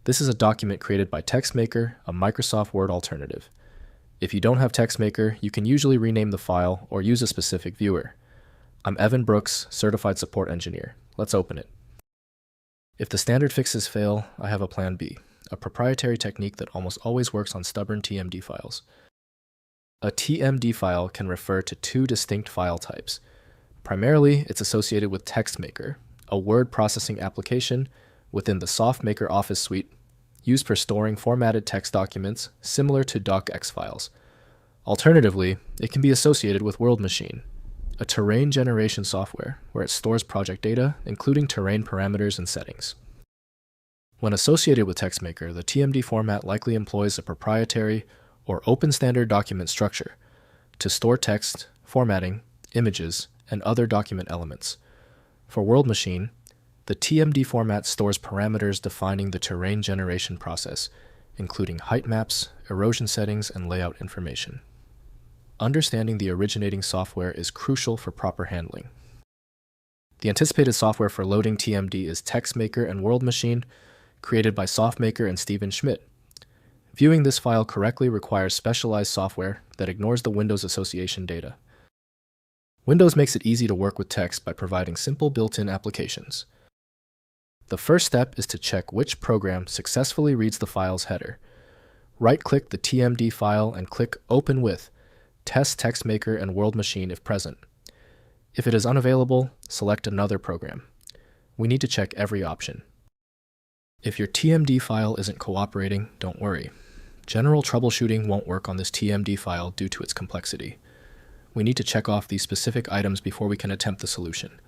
This is a document created by TextMaker, a Microsoft Word alternative. If you don't have TextMaker, you can usually rename the file or use a specific viewer. I'm Evan Brooks, Certified Support Engineer. Let's open it. If the standard fixes fail, I have a plan B, a proprietary technique that almost always works on stubborn TMD files. A TMD file can refer to two distinct file types. Primarily, it's associated with TextMaker, a word processing application within the SoftMaker Office suite used for storing formatted text documents similar to docx files. Alternatively, it can be associated with World Machine, a terrain generation software where it stores project data, including terrain parameters and settings. When associated with TextMaker, the TMD format likely employs a proprietary or open standard document structure to store text, formatting, images, and other document elements. For World Machine, the TMD format stores parameters defining the terrain generation process, including height maps, erosion settings, and layout information. Understanding the originating software is crucial for proper handling. The anticipated software for loading TMD is TextMaker and World Machine, created by SoftMaker and Stephen Schmidt. Viewing this file correctly requires specialized software that ignores the Windows association data. Windows makes it easy to work with text by providing simple built-in applications. The first step is to check which program successfully reads the file's header. Right-click the TMD file and click Open with Test TextMaker and World Machine if present. If it is unavailable, select another program. We need to check every option. If your TMD file isn't cooperating, don't worry. General troubleshooting won't work on this TMD file due to its complexity. We need to check off these specific items before we can attempt the solution.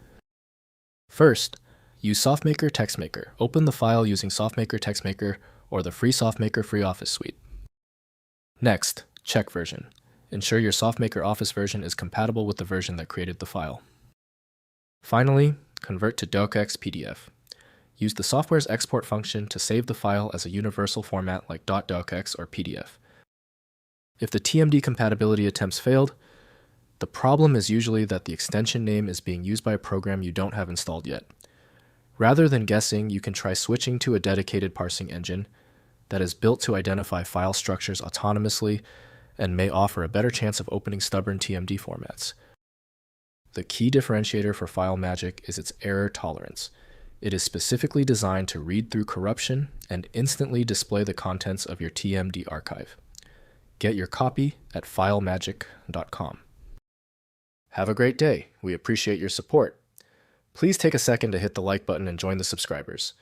First, use SoftMaker TextMaker. Open the file using SoftMaker TextMaker or the free SoftMaker Free Office suite. Next, check version. Ensure your SoftMaker Office version is compatible with the version that created the file. Finally, convert to docx PDF. Use the software's export function to save the file as a universal format like .docx or PDF. If the TMD compatibility attempts failed, the problem is usually that the extension name is being used by a program you don't have installed yet. Rather than guessing, you can try switching to a dedicated parsing engine that is built to identify file structures autonomously and may offer a better chance of opening stubborn TMD formats. The key differentiator for FileMagick is its error tolerance. It is specifically designed to read through corruption and instantly display the contents of your TMD archive. Get your copy at filemagick.com. Have a great day. We appreciate your support. Please take a second to hit the like button and join the subscribers.